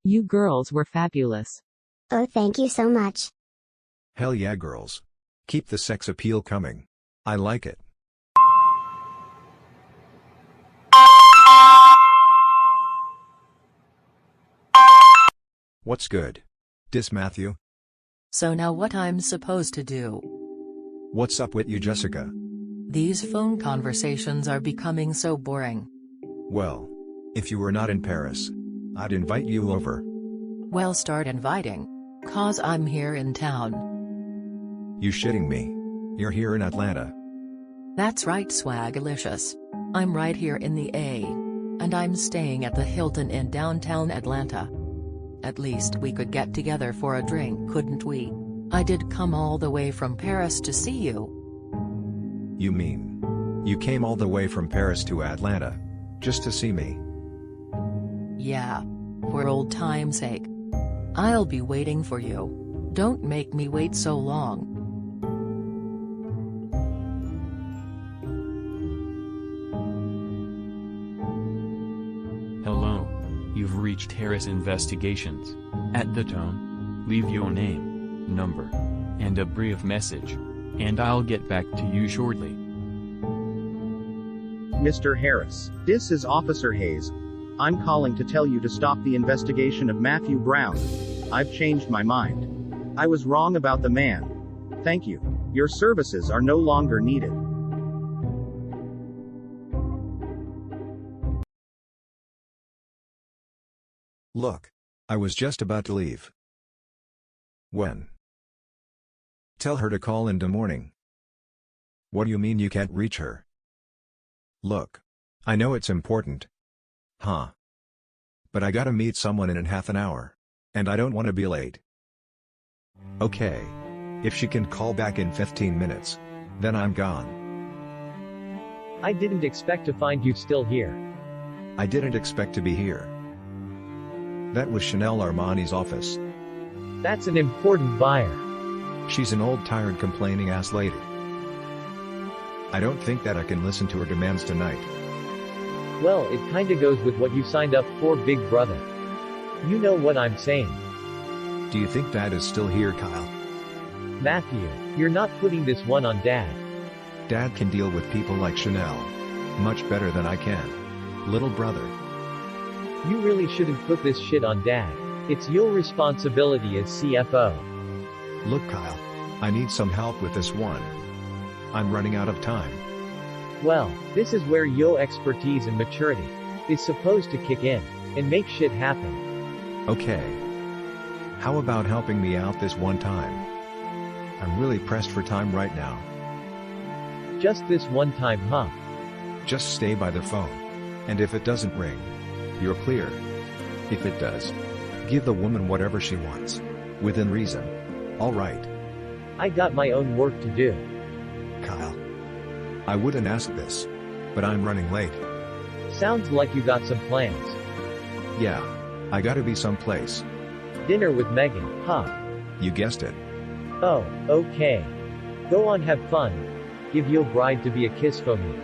You girls were fabulous. Oh, thank you so much. Hell yeah, girls. Keep the sex appeal coming. I like it. What's good? Dis Matthew? So now what I'm supposed to do? What's up with you, Jessica? These phone conversations are becoming so boring. Well, if you were not in Paris, I'd invite you over. Well, start inviting. 'Cause I'm here in town. You shitting me? You're here in Atlanta. That's right, swagalicious. I'm right here in the A. And I'm staying at the Hilton in downtown Atlanta. At least we could get together for a drink, couldn't we? I did come all the way from Paris to see you. You mean, you came all the way from Paris to Atlanta, just to see me? Yeah. For old time's sake. I'll be waiting for you. Don't make me wait so long. Hello. You've reached Harris Investigations. At the tone, leave your name, number, and a brief message, and I'll get back to you shortly. Mr. Harris, this is Officer Hayes. I'm calling to tell you to stop the investigation of Mathew Brown. I've changed my mind. I was wrong about the man. Thank you. Your services are no longer needed. Look. I was just about to leave. When? Tell her to call in the morning. What do you mean you can't reach her? Look. I know it's important. Huh. But I gotta meet someone in half an hour. And I don't want to be late. Okay. If she can call back in 15 minutes, then I'm gone. I didn't expect to find you still here. I didn't expect to be here. That was Chanel Armani's office. That's an important buyer. She's an old tired complaining ass lady. I don't think that I can listen to her demands tonight. Well, it kinda goes with what you signed up for, big brother. You know what I'm saying. Do you think Dad is still here, Kyle? Matthew, you're not putting this one on Dad. Dad can deal with people like Chanel. Much better than I can. Little brother. You really shouldn't put this shit on Dad. It's your responsibility as CFO. Look, Kyle. I need some help with this one. I'm running out of time. Well, this is where your expertise and maturity is supposed to kick in and make shit happen. Okay. How about helping me out this one time? I'm really pressed for time right now. Just this one time, huh? Just stay by the phone. And if it doesn't ring, you're clear. If it does, give the woman whatever she wants. Within reason. Alright. I got my own work to do. Kyle. I wouldn't ask this. But I'm running late. Sounds like you got some plans. Yeah. I gotta be someplace. Dinner with Megan, huh? You guessed it. Oh, okay. Go on, have fun. Give your bride to be a kiss for me.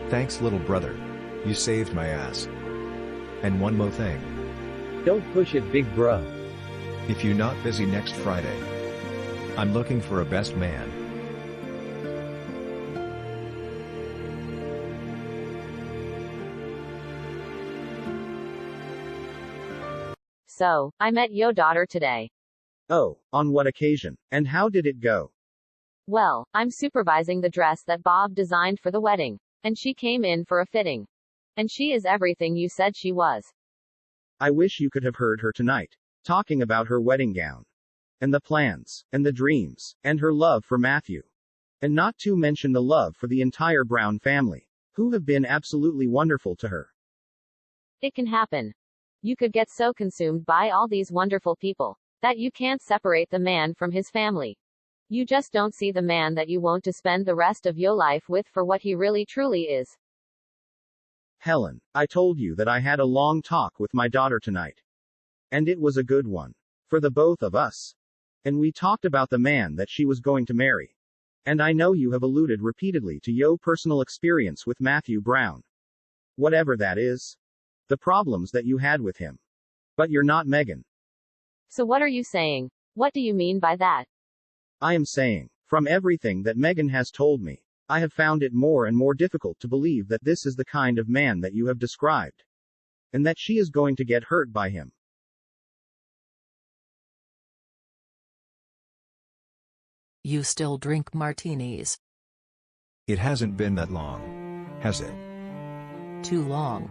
Thanks, little brother. You saved my ass. And one more thing. Don't push it, big bro. If you're not busy next Friday, I'm looking for a best man. So, I met yo daughter today. Oh, on what occasion? And how did it go? Well, I'm supervising the dress that Bob designed for the wedding. And she came in for a fitting. And she is everything you said she was. I wish you could have heard her tonight. Talking about her wedding gown. And the plans. And the dreams. And her love for Mathew. And not to mention the love for the entire Brown family. Who have been absolutely wonderful to her. It can happen. You could get so consumed by all these wonderful people that you can't separate the man from his family. You just don't see the man that you want to spend the rest of your life with for what he really truly is. Helen, I told you that I had a long talk with my daughter tonight. And it was a good one. For the both of us. And we talked about the man that she was going to marry. And I know you have alluded repeatedly to your personal experience with Mathew Brown. Whatever that is. The problems that you had with him. But you're not Megan. So what are you saying? What do you mean by that? I am saying, from everything that Megan has told me, I have found it more and more difficult to believe that this is the kind of man that you have described. And that she is going to get hurt by him. You still drink martinis? It hasn't been that long, has it? Too long.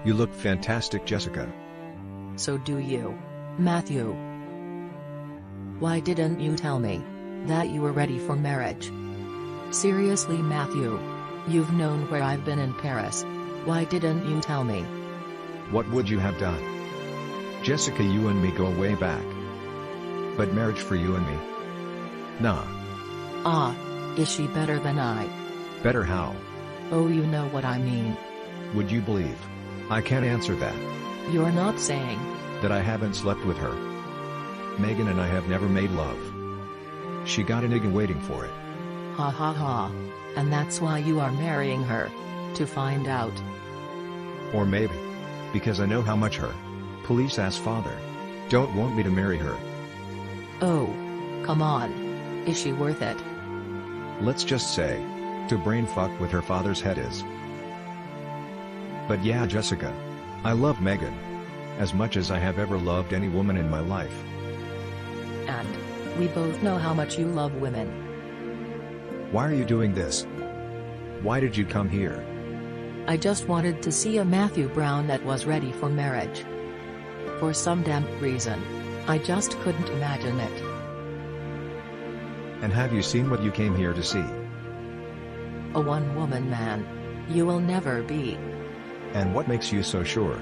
You look fantastic, Jessica. So do you, Matthew. Why didn't you tell me that you were ready for marriage? Seriously, Matthew. You've known where I've been in Paris. Why didn't you tell me? What would you have done? Jessica, you and me go way back. But marriage for you and me? Nah. Ah, is she better than I? Better how? Oh, you know what I mean. Would you believe? I can't answer that. You're not saying That I haven't slept with her. Megan and I have never made love. She got an egg and waiting for it. ha ha ha. And that's why you are marrying her. To find out. Or maybe. Because I know how much her police-ass father don't want me to marry her. Oh. Come on. Is she worth it? Let's just say, to brain fuck with her father's head is. But yeah, Jessica. I love Megan. As much as I have ever loved any woman in my life. And we both know how much you love women. Why are you doing this? Why did you come here? I just wanted to see a Matthew Brown that was ready for marriage. For some damn reason. I just couldn't imagine it. And have you seen what you came here to see? A one-woman man. You will never be. And what makes you so sure?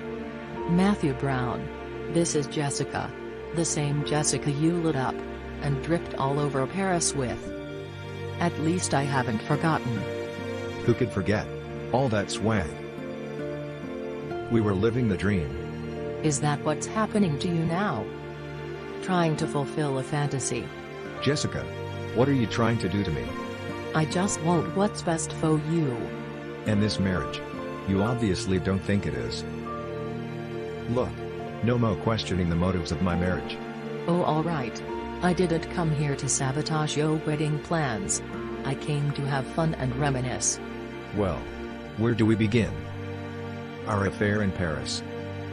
Matthew Brown. This is Jessica. The same Jessica you lit up and dripped all over Paris with. At least I haven't forgotten. Who could forget all that swag? We were living the dream. Is that what's happening to you now? Trying to fulfill a fantasy. Jessica, what are you trying to do to me? I just want what's best for you. And this marriage? You obviously don't think it is. Look, no more questioning the motives of my marriage. Oh, alright. I didn't come here to sabotage your wedding plans. I came to have fun and reminisce. Well, where do we begin? Our affair in Paris.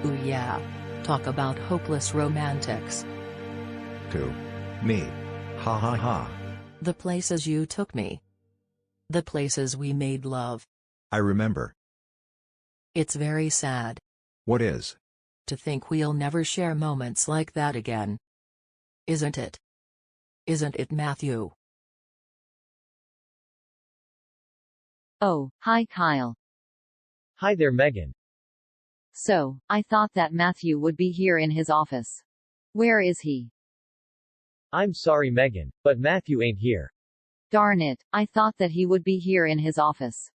Ooh yeah. Talk about hopeless romantics. Who? Me. Ha ha ha. The places you took me. The places we made love. I remember. It's very sad. What is? To think we'll never share moments like that again. Isn't it? Isn't it, Matthew? Oh, hi Kyle. Hi there, Megan. So, I thought that Matthew would be here in his office. Where is he? I'm sorry, Megan, but Matthew ain't here. Darn it, I thought that he would be here in his office.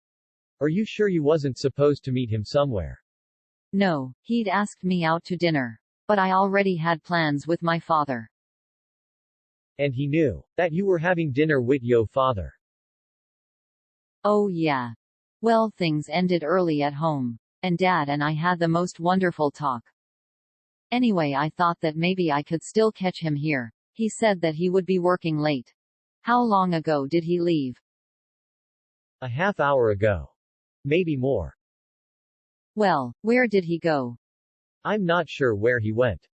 Are you sure you wasn't supposed to meet him somewhere? No, he'd asked me out to dinner. But I already had plans with my father. And he knew that you were having dinner with yo father. Oh yeah. Well, things ended early at home. And Dad and I had the most wonderful talk. Anyway, I thought that maybe I could still catch him here. He said that he would be working late. How long ago did he leave? A half hour ago. Maybe more. Well, where did he go? I'm not sure where he went.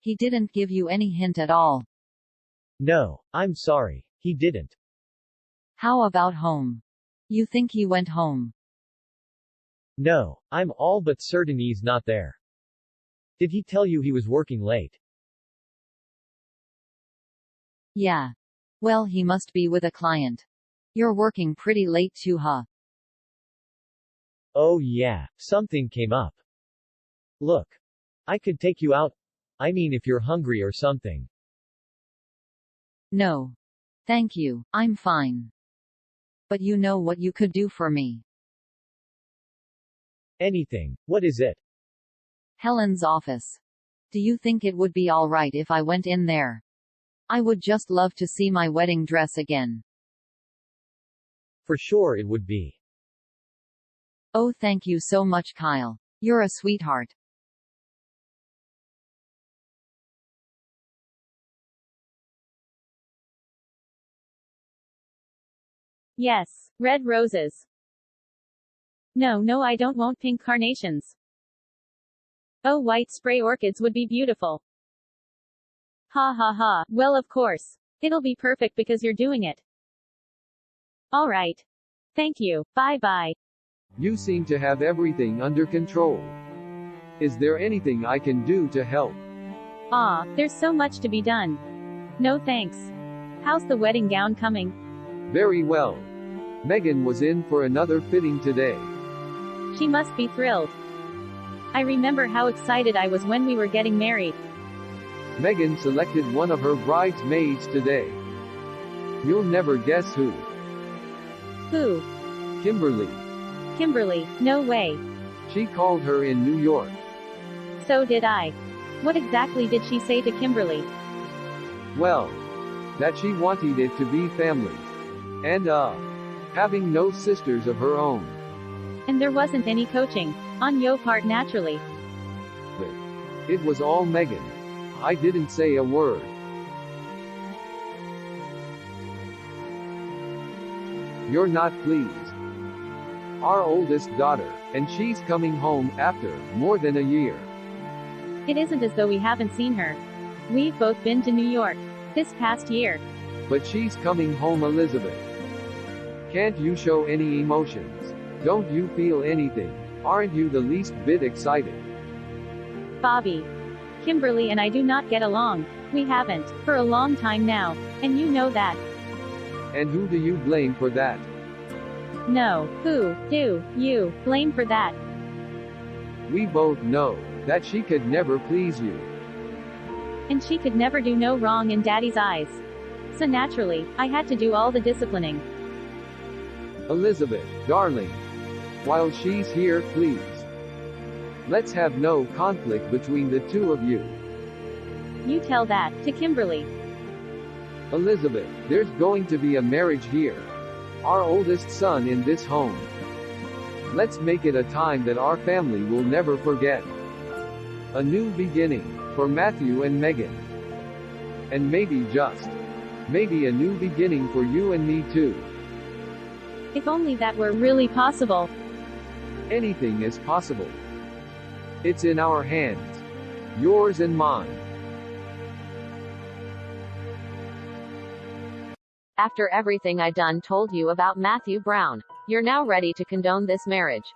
He didn't give you any hint at all. No, I'm sorry, he didn't. How about home? You think he went home? No, I'm all but certain he's not there. Did he tell you he was working late? Yeah. Well, he must be with a client. You're working pretty late too, huh? Oh yeah, something came up. Look. I could take you out. I mean if you're hungry or something. No. Thank you, I'm fine. But you know what you could do for me? Anything. What is it? Helen's office. Do you think it would be alright if I went in there? I would just love to see my wedding dress again. For sure it would be. Oh, thank you so much, Kyle. You're a sweetheart. Yes, red roses. No, I don't want pink carnations. Oh, white spray orchids would be beautiful. Ha ha ha, well of course. It'll be perfect because you're doing it. Alright. Thank you, bye bye. You seem to have everything under control. Is there anything I can do to help? There's so much to be done. No thanks. How's the wedding gown coming? Very well. Megan was in for another fitting today. She must be thrilled. I remember how excited I was when we were getting married. Megan selected one of her bridesmaids today. You'll never guess who. Who? Kimberly. Kimberly, no way. She called her in New York. So did I. What exactly did she say to Kimberly? Well, that she wanted it to be family. And, having no sisters of her own. And there wasn't any coaching on your part naturally. But it was all Megan. I didn't say a word. You're not pleased. Our oldest daughter, and she's coming home after more than a year. It isn't as though we haven't seen her. We've both been to New York this past year. But she's coming home, Elizabeth. Can't you show any emotions? Don't you feel anything? Aren't you the least bit excited? Bobby. Kimberly and I do not get along. We haven't, for a long time now, and you know that. And who do you blame for that? No, who do you blame for that? We both know that she could never please you. And she could never do no wrong in Daddy's eyes. So naturally, I had to do all the disciplining. Elizabeth, darling. While she's here, please. Let's have no conflict between the two of you. You tell that to Kimberly. Elizabeth, there's going to be a marriage here. Our oldest son in this home. Let's make it a time that our family will never forget. A new beginning for Mathew and Megan. And maybe maybe a new beginning for you and me too. If only that were really possible. Anything is possible. It's in our hands. Yours and mine. After everything I done told you about Matthew Brown, you're now ready to condone this marriage.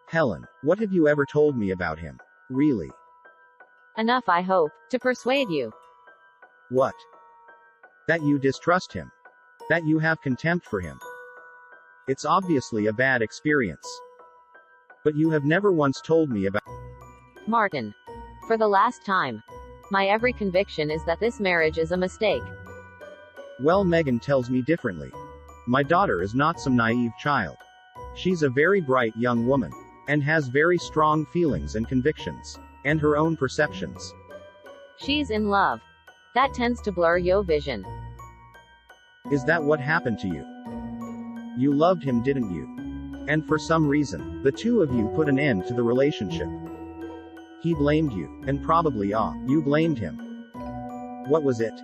Helen, what have you ever told me about him? Really? Enough, I hope, to persuade you. What? That you distrust him. That you have contempt for him. It's obviously a bad experience. But you have never once told me about. Martin. For the last time. My every conviction is that this marriage is a mistake. Well, Megan tells me differently. My daughter is not some naive child. She's a very bright young woman. And has very strong feelings and convictions. And her own perceptions. She's in love. That tends to blur your vision. Is that what happened to you? You loved him, didn't you? And for some reason, the two of you put an end to the relationship. He blamed you, and probably you blamed him. What was it?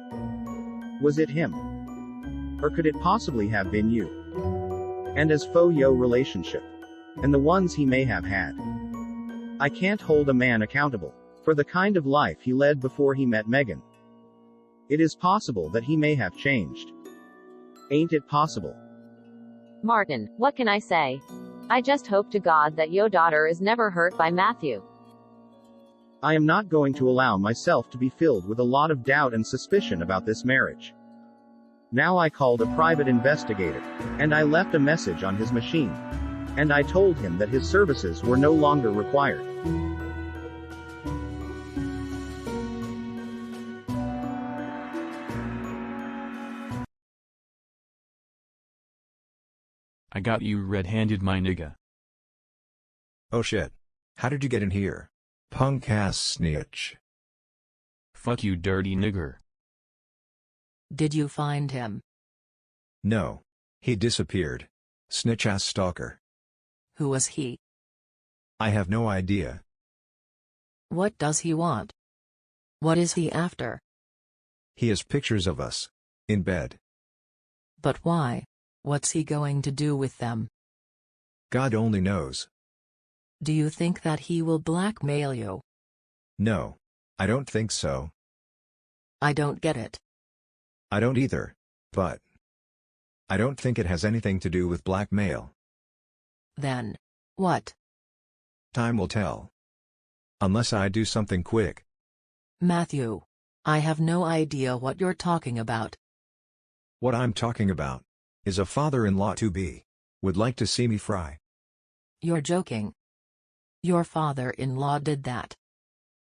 Was it him? Or could it possibly have been you? And as for your relationship, and the ones he may have had. I can't hold a man accountable for the kind of life he led before he met Megan. It is possible that he may have changed. Ain't it possible? Martin, what can I say? I just hope to God that your daughter is never hurt by Matthew. I am not going to allow myself to be filled with a lot of doubt and suspicion about this marriage. Now I called a private investigator, and I left a message on his machine. And I told him that his services were no longer required. I got you red-handed, my nigga. Oh shit. How did you get in here? Punk ass snitch. Fuck you, dirty nigger. Did you find him? No. He disappeared. Snitch ass stalker. Who was he? I have no idea. What does he want? What is he after? He has pictures of us. In bed. But why? What's he going to do with them? God only knows. Do you think that he will blackmail you? No. I don't think so. I don't get it. I don't either. But I don't think it has anything to do with blackmail. Then what? Time will tell. Unless I do something quick. Matthew, I have no idea what you're talking about. What I'm talking about is a father-in-law to-be would like to see me fry. You're joking. Your father-in-law did that.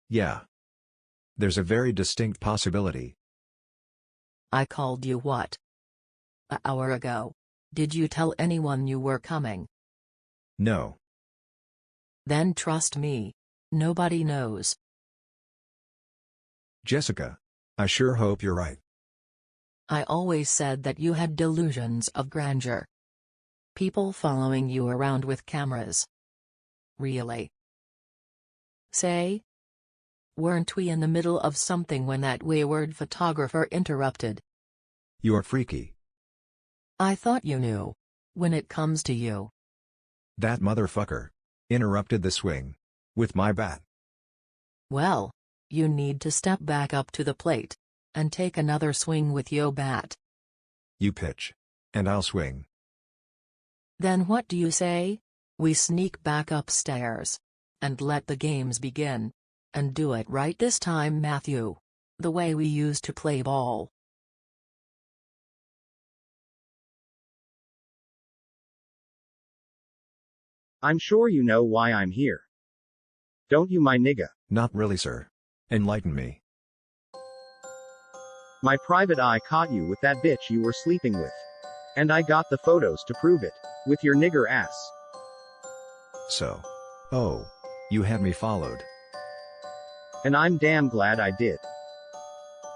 Yeah. There's a very distinct possibility. I called you what? An hour ago. Did you tell anyone you were coming? No. Then trust me. Nobody knows. Jessica, I sure hope you're right. I always said that you had delusions of grandeur. People following you around with cameras. Really? Say? Weren't we in the middle of something when that wayward photographer interrupted? You're freaky. I thought you knew. When it comes to you. That motherfucker interrupted the swing with my bat. Well, you need to step back up to the plate and take another swing with your bat. You pitch, and I'll swing. Then what do you say? We sneak back upstairs and let the games begin. And do it right this time, Matthew. The way we used to play ball. I'm sure you know why I'm here. Don't you, my nigga? Not really, sir. Enlighten me. My private eye caught you with that bitch you were sleeping with. And I got the photos to prove it. With your nigger ass. So. Oh. You had me followed. And I'm damn glad I did.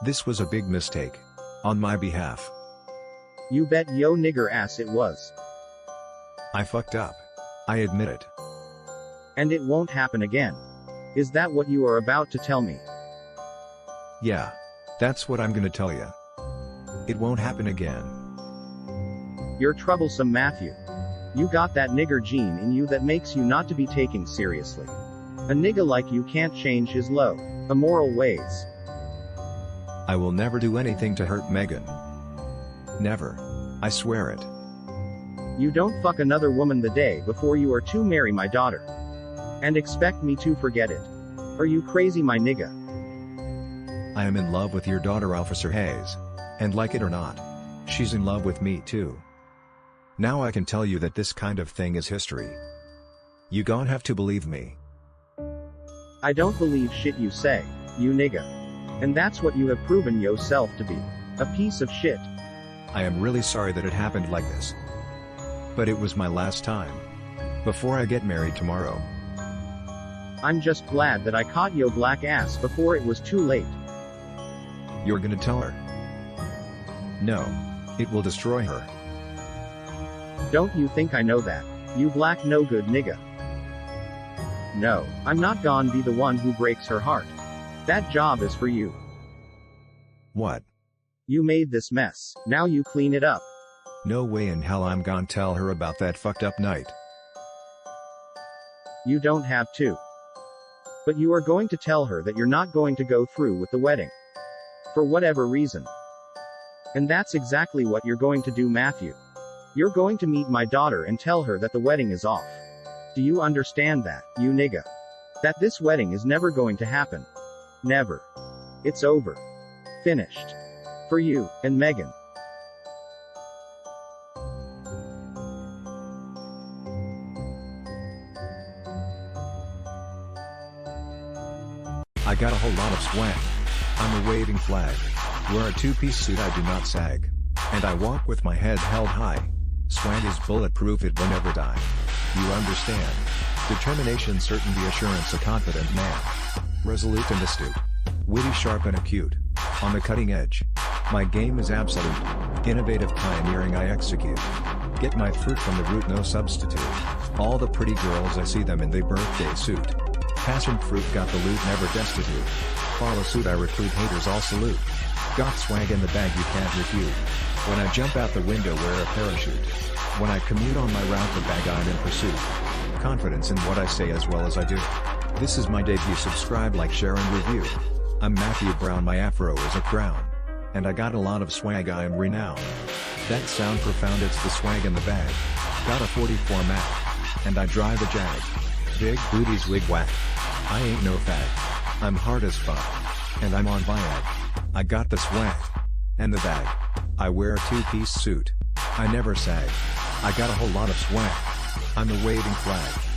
This was a big mistake. On my behalf. You bet yo nigger ass it was. I fucked up. I admit it. And it won't happen again. Is that what you are about to tell me? Yeah. That's what I'm gonna tell you. It won't happen again. You're troublesome, Matthew. You got that nigger gene in you that makes you not to be taken seriously. A nigga like you can't change his low, immoral ways. I will never do anything to hurt Megan. Never. I swear it. You don't fuck another woman the day before you are to marry my daughter. And expect me to forget it. Are you crazy, my nigga? I am in love with your daughter, Officer Hayes. And like it or not, she's in love with me too. Now I can tell you that this kind of thing is history. You gon' have to believe me. I don't believe shit you say, you nigga. And that's what you have proven yourself to be. A piece of shit. I am really sorry that it happened like this. But it was my last time. Before I get married tomorrow. I'm just glad that I caught yo black ass before it was too late. You're gonna tell her? No. It will destroy her. Don't you think I know that, you black no good nigga? No, I'm not gonna be the one who breaks her heart. That job is for you. What? You made this mess, now you clean it up. No way in hell I'm gonna tell her about that fucked up night. You don't have to. But you are going to tell her that you're not going to go through with the wedding. For whatever reason. And that's exactly what you're going to do, Matthew. You're going to meet my daughter and tell her that the wedding is off. Do you understand that, you nigga? That this wedding is never going to happen. Never. It's over. Finished. For you, and Megan. I got a whole lot of swag. I'm a waving flag. Wear a two-piece suit, I do not sag. And I walk with my head held high. Swag is bulletproof, it will never die. You understand? Determination, certainty, assurance, a confident man. Resolute and astute. Witty, sharp and acute. On the cutting edge. My game is absolute. Innovative, pioneering, I execute. Get my fruit from the root, no substitute. All the pretty girls, I see them in their birthday suit. Passion fruit, got the loot, never destitute. Follow suit, I recruit, haters all salute. Got swag in the bag you can't refute. When I jump out the window, wear a parachute. When I commute on my route, the bag I'm in pursuit. Confidence in what I say as well as I do. This is my debut. Subscribe, like, share and review. I'm Matthew Brown, my afro is a crown. And I got a lot of swag, I am renowned. That sound profound, it's the swag in the bag. Got a 44 Mac. And I drive a Jag. Big booties wig whack. I ain't no fag. I'm hard as fuck. And I'm on Viag. I got the swag. And the bag. I wear a two-piece suit. I never sag. I got a whole lot of swag. I'm a waving flag.